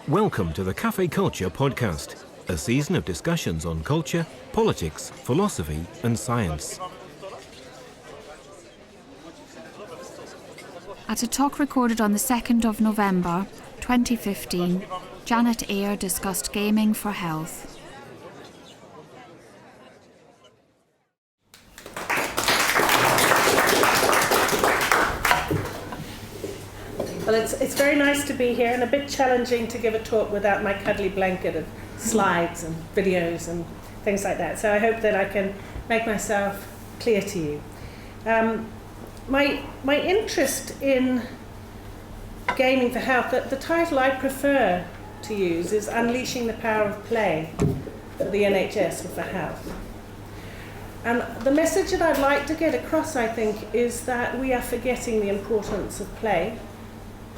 Welcome to the Cafe Culture podcast, a season of discussions on culture, politics, philosophy and science. At a talk recorded on the 2nd of November 2015, Janet Eyre discussed gaming for health. Well, it's very nice to be here and a bit challenging to give a talk without my cuddly blanket of slides and videos and things like that. So I hope that I can make myself clear to you. My interest in gaming for health, the title I prefer to use is Unleashing the Power of Play for the NHS or for health. And the message that I'd like to get across, I think, is that we are forgetting the importance of play,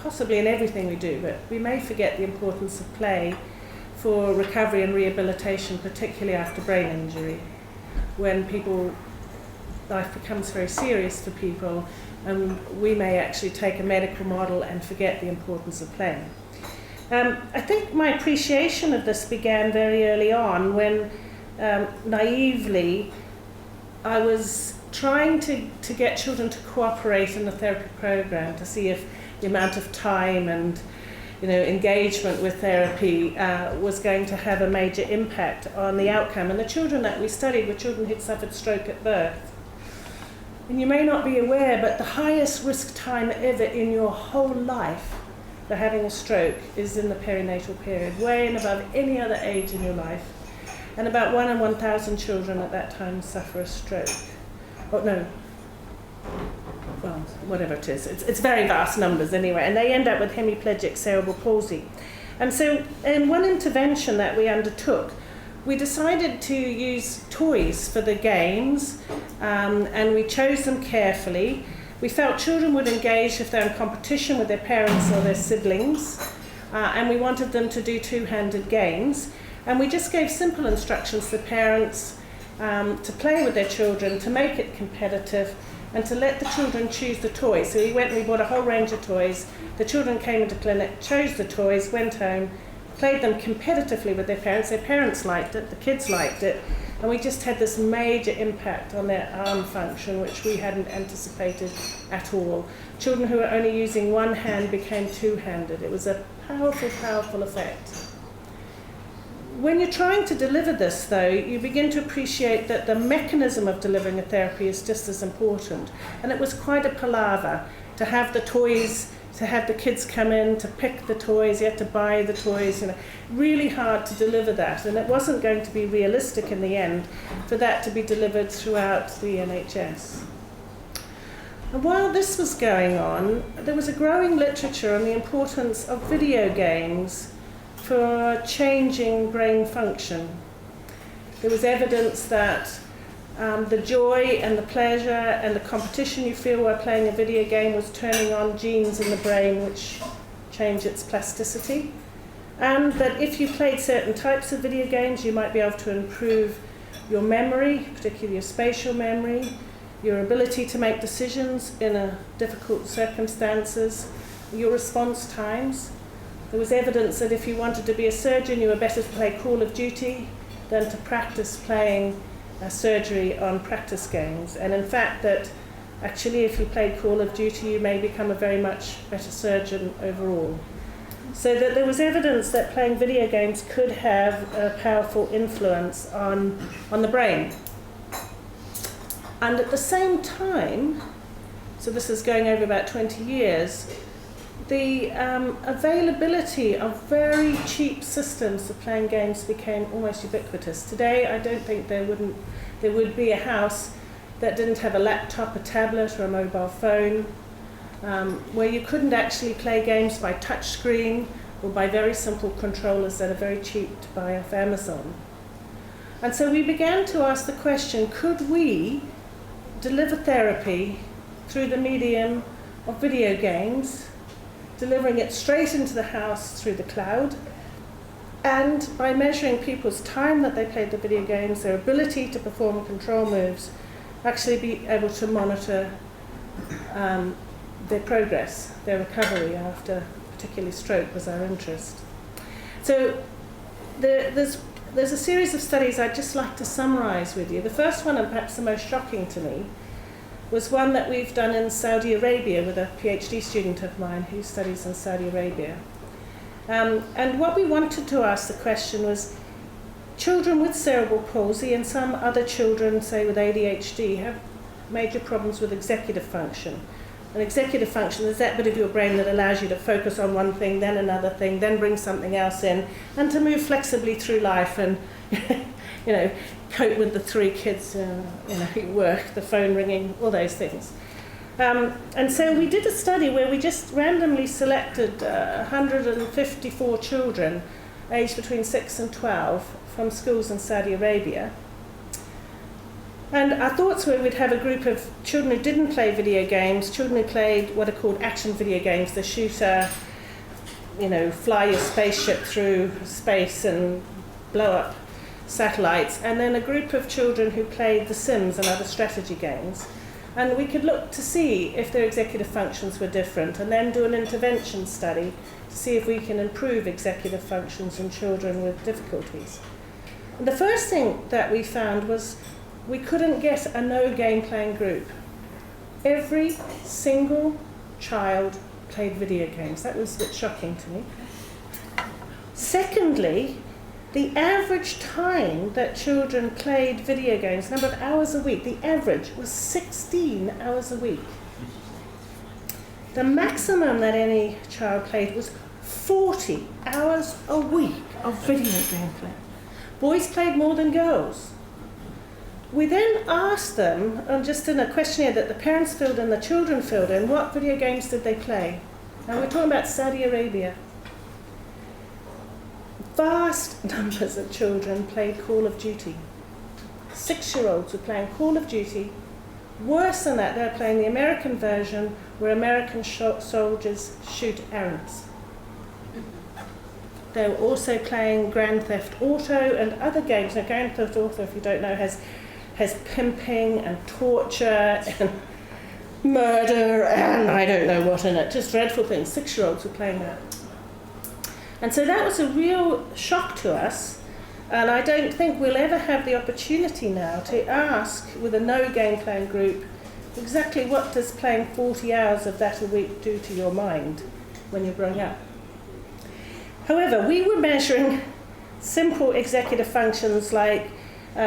possibly in everything we do, but we may forget the importance of play for recovery and rehabilitation, particularly after brain injury, when life becomes very serious for people, and we may actually take a medical model and forget the importance of play. I think my appreciation of this began very early on when, naively, I was trying to get children to cooperate in the therapy program to see if the amount of time and engagement with therapy was going to have a major impact on the outcome. And the children that we studied were children who'd suffered stroke at birth. And you may not be aware, but the highest risk time ever in your whole life for having a stroke is in the perinatal period, way and above any other age in your life. And about 1 in 1,000 children at that time suffer a stroke. Oh, no. Well, whatever it is. It's very vast numbers anyway, and they end up with hemiplegic cerebral palsy. And so in one intervention that we undertook, we decided to use toys for the games, and we chose them carefully. We felt children would engage if they're in competition with their parents or their siblings, and we wanted them to do two-handed games. And we just gave simple instructions to parents to play with their children, to make it competitive, and to let the children choose the toys. So we bought a whole range of toys. The children came into clinic, chose the toys, went home, played them competitively with their parents. Their parents liked it, the kids liked it, and we just had this major impact on their arm function, which we hadn't anticipated at all. Children who were only using one hand became two-handed. It was a powerful, powerful effect. When you're trying to deliver this, though, you begin to appreciate that the mechanism of delivering a therapy is just as important. And it was quite a palaver to have the toys, to have the kids come in, to pick the toys, you had to buy the toys, really hard to deliver that. And it wasn't going to be realistic in the end for that to be delivered throughout the NHS. And while this was going on, there was a growing literature on the importance of video games for changing brain function. There was evidence that the joy and the pleasure and the competition you feel while playing a video game was turning on genes in the brain which change its plasticity, and that if you played certain types of video games you might be able to improve your memory, particularly your spatial memory, your ability to make decisions in difficult circumstances, your response times. There was evidence that if you wanted to be a surgeon, you were better to play Call of Duty than to practice playing surgery on practice games. And in fact, that actually if you played Call of Duty, you may become a very much better surgeon overall. So that there was evidence that playing video games could have a powerful influence on the brain. And at the same time, so this is going over about 20 years, the availability of very cheap systems for playing games became almost ubiquitous. Today, I don't think there would be a house that didn't have a laptop, a tablet, or a mobile phone, where you couldn't actually play games by touch screen or by very simple controllers that are very cheap to buy off Amazon. And so we began to ask the question, could we deliver therapy through the medium of video games, delivering it straight into the house through the cloud, and by measuring people's time that they played the video games, their ability to perform control moves, actually be able to monitor their progress, their recovery after particularly stroke was our interest. So there's a series of studies I'd just like to summarise with you. The first one, and perhaps the most shocking to me, was one that we've done in Saudi Arabia with a PhD student of mine who studies in Saudi Arabia. And what we wanted to ask the question was, children with cerebral palsy and some other children, say with ADHD, have major problems with executive function. And executive function is that bit of your brain that allows you to focus on one thing, then another thing, then bring something else in, and to move flexibly through life and, you know, cope with the 3 kids, work, the phone ringing, all those things. And so we did a study where we just randomly selected 154 children aged between 6 and 12 from schools in Saudi Arabia. And our thoughts were we'd have a group of children who didn't play video games, children who played what are called action video games, the shooter, fly your spaceship through space and blow up satellites, and then a group of children who played The Sims and other strategy games. And we could look to see if their executive functions were different, and then do an intervention study to see if we can improve executive functions in children with difficulties. And the first thing that we found was we couldn't get a no game playing group. Every single child played video games. That was a bit shocking to me. Secondly, the average time that children played video games, number of hours a week, the average was 16 hours a week. The maximum that any child played was 40 hours a week of video game play. Boys played more than girls. We then asked them, just in a questionnaire that the parents filled in, the children filled in, what video games did they play? Now we're talking about Saudi Arabia. Vast numbers of children played Call of Duty. 6-year-olds were playing Call of Duty. Worse than that, they're playing the American version where American soldiers shoot Arabs. They were also playing Grand Theft Auto and other games. Now, Grand Theft Auto, if you don't know, has pimping and torture and murder and I don't know what in it, just dreadful things. 6-year-olds were playing that. And so that was a real shock to us, and I don't think we'll ever have the opportunity now to ask with a no game playing group exactly what does playing 40 hours of that a week do to your mind when you're growing up. However, we were measuring simple executive functions like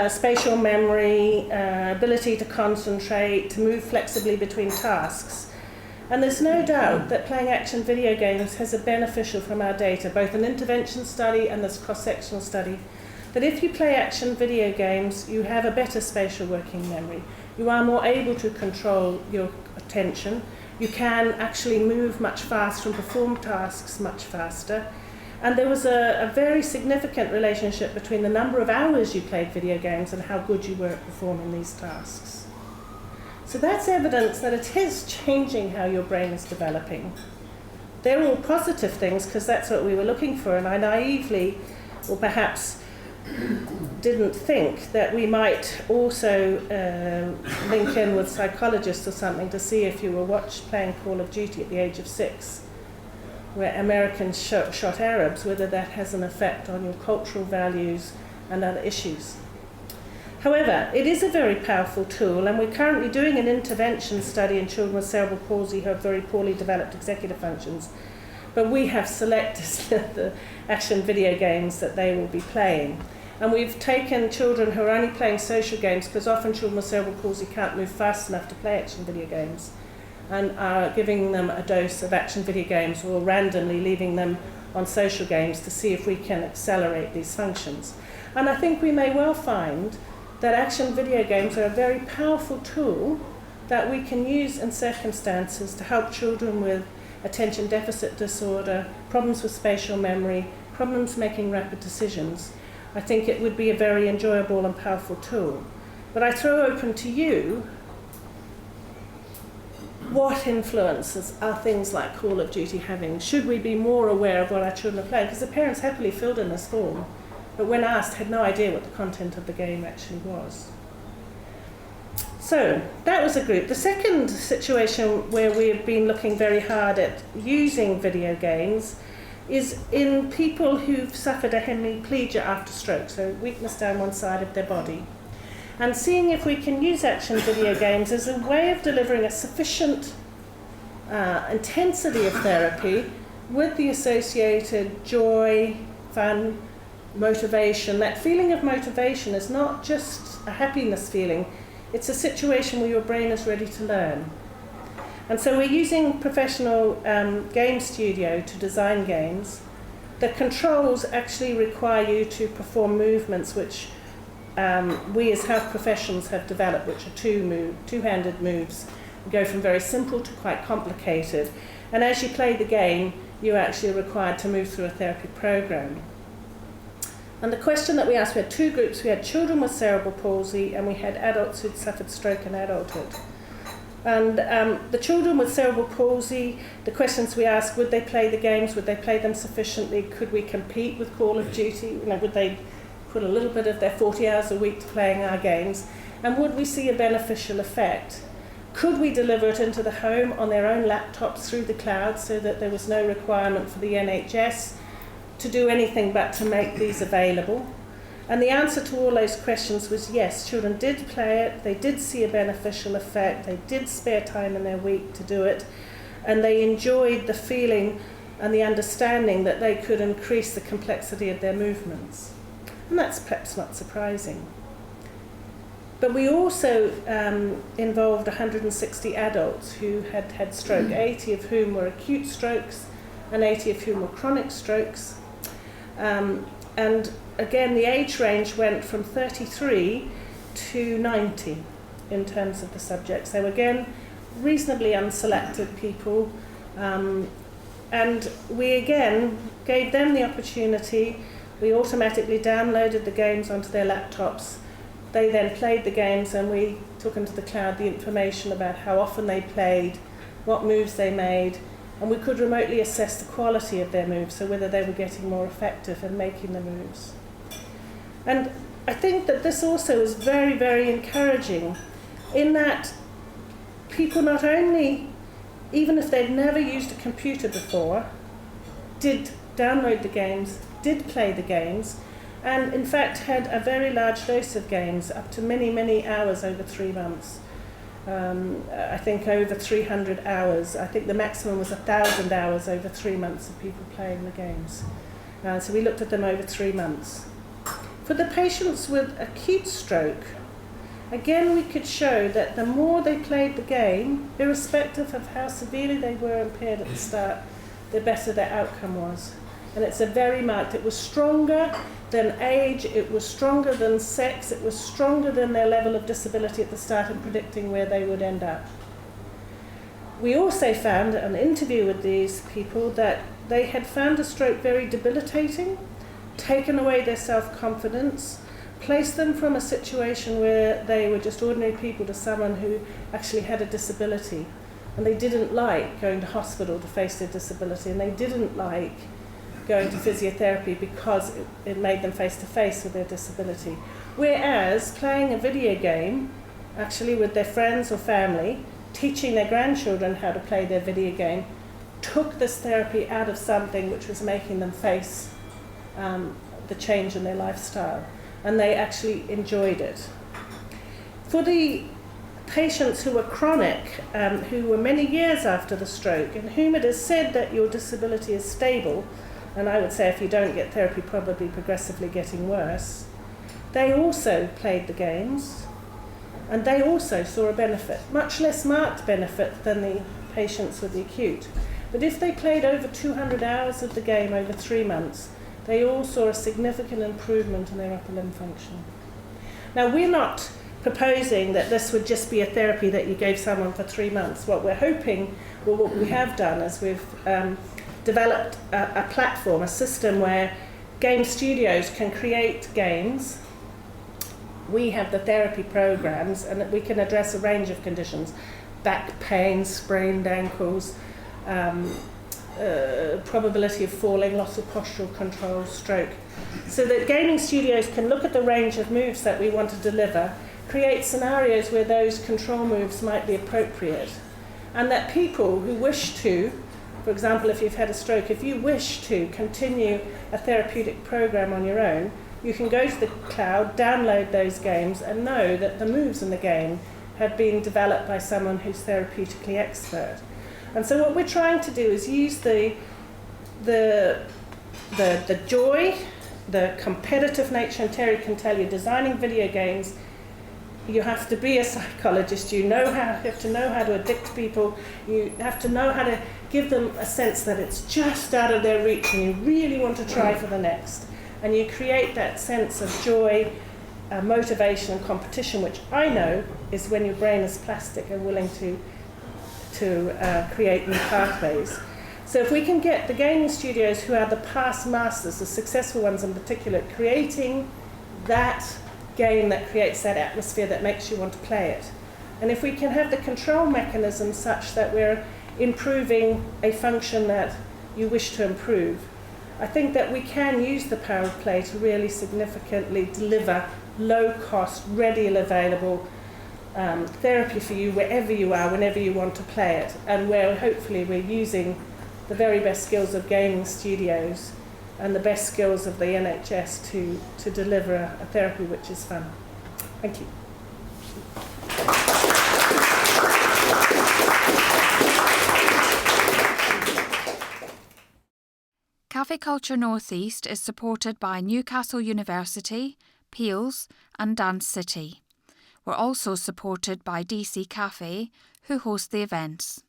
spatial memory, ability to concentrate, to move flexibly between tasks. And there's no doubt that playing action video games has a beneficial from our data, both an intervention study and this cross-sectional study, that if you play action video games, you have a better spatial working memory. You are more able to control your attention. You can actually move much faster and perform tasks much faster. And there was a very significant relationship between the number of hours you played video games and how good you were at performing these tasks. So that's evidence that it is changing how your brain is developing. They're all positive things because that's what we were looking for, and I naively, or perhaps didn't think that we might also link in with psychologists or something to see if you were playing Call of Duty at the age of 6, where Americans shot Arabs, whether that has an effect on your cultural values and other issues. However, it is a very powerful tool, and we're currently doing an intervention study in children with cerebral palsy who have very poorly developed executive functions. But we have selected the action video games that they will be playing. And we've taken children who are only playing social games, because often children with cerebral palsy can't move fast enough to play action video games, and are giving them a dose of action video games or randomly leaving them on social games to see if we can accelerate these functions. And I think we may well find that action video games are a very powerful tool that we can use in circumstances to help children with attention deficit disorder, problems with spatial memory, problems making rapid decisions. I think it would be a very enjoyable and powerful tool. But I throw open to you, what influences are things like Call of Duty having? Should we be more aware of what our children are playing? Because the parents happily filled in this form, but when asked, had no idea what the content of the game actually was. So that was a group. The second situation where we've been looking very hard at using video games is in people who've suffered a hemiplegia after stroke, so weakness down one side of their body, and seeing if we can use action video games as a way of delivering a sufficient intensity of therapy with the associated joy, fun, motivation. That feeling of motivation is not just a happiness feeling, it's a situation where your brain is ready to learn. And so we're using professional game studio to design games. The controls actually require you to perform movements which we as health professionals have developed, which are two-handed moves. We go from very simple to quite complicated. And as you play the game, you're actually required to move through a therapy program. And the question that we asked, we had two groups. We had children with cerebral palsy and we had adults who'd suffered stroke in adulthood. And the children with cerebral palsy, the questions we asked, would they play the games? Would they play them sufficiently? Could we compete with Call of Duty? Would they put a little bit of their 40 hours a week to playing our games? And would we see a beneficial effect? Could we deliver it into the home on their own laptops through the cloud so that there was no requirement for the NHS to do anything but to make these available? And the answer to all those questions was yes, children did play it, they did see a beneficial effect, they did spare time in their week to do it, and they enjoyed the feeling and the understanding that they could increase the complexity of their movements. And that's perhaps not surprising. But we also involved 160 adults who had had stroke, 80 of whom were acute strokes and 80 of whom were chronic strokes. And again, the age range went from 33 to 90 in terms of the subjects. They were, again, reasonably unselected people. And we, again, gave them the opportunity. We automatically downloaded the games onto their laptops. They then played the games, and we took into the cloud the information about how often they played, what moves they made, and we could remotely assess the quality of their moves, so whether they were getting more effective in making the moves. And I think that this also is very, very encouraging in that people not only, even if they'd never used a computer before, did download the games, did play the games, and in fact had a very large dose of games, up to many, many hours over 3 months. I think over 300 hours. I think the maximum was 1,000 hours over 3 months of people playing the games. So we looked at them over 3 months. For the patients with acute stroke, again we could show that the more they played the game, irrespective of how severely they were impaired at the start, the better their outcome was. And it's a very marked, it was stronger than age, it was stronger than sex, it was stronger than their level of disability at the start in predicting where they would end up. We also found, an interview with these people, that they had found a stroke very debilitating, taken away their self-confidence, placed them from a situation where they were just ordinary people to someone who actually had a disability. And they didn't like going to hospital to face their disability, and they didn't like going to physiotherapy because it made them face to face with their disability. Whereas playing a video game, actually with their friends or family, teaching their grandchildren how to play their video game, took this therapy out of something which was making them face the change in their lifestyle, and they actually enjoyed it. For the patients who were chronic, who were many years after the stroke, and whom it is said that your disability is stable, and I would say if you don't get therapy, probably progressively getting worse, they also played the games, and they also saw a benefit, much less marked benefit than the patients with the acute. But if they played over 200 hours of the game over 3 months, they all saw a significant improvement in their upper limb function. Now, we're not proposing that this would just be a therapy that you gave someone for 3 months. What we're hoping, well, what we have done is we've developed a platform, a system where game studios can create games. We have the therapy programs, and we can address a range of conditions: back pain, sprained ankles, probability of falling, loss of postural control, stroke. So that gaming studios can look at the range of moves that we want to deliver, create scenarios where those control moves might be appropriate, and that people who wish to For example, if you've had a stroke, if you wish to continue a therapeutic program on your own, you can go to the cloud, download those games, and know that the moves in the game have been developed by someone who's therapeutically expert. And so what we're trying to do is use the joy, the competitive nature, and Terry can tell you, designing video games, you have to be a psychologist, you have to know how to addict people, you have to know how to give them a sense that it's just out of their reach and you really want to try for the next. And you create that sense of joy, motivation and competition, which I know is when your brain is plastic and willing to create new pathways. So if we can get the gaming studios who are the past masters, the successful ones in particular, creating that game that creates that atmosphere that makes you want to play it. And if we can have the control mechanism such that we're improving a function that you wish to improve, I think that we can use the power of play to really significantly deliver low-cost, readily available therapy for you wherever you are, whenever you want to play it, and where hopefully we're using the very best skills of gaming studios and the best skills of the NHS to deliver a therapy which is fun. Thank you. Cafe Culture North East is supported by Newcastle University, Peels and Dance City. We're also supported by DC Cafe, who host the events.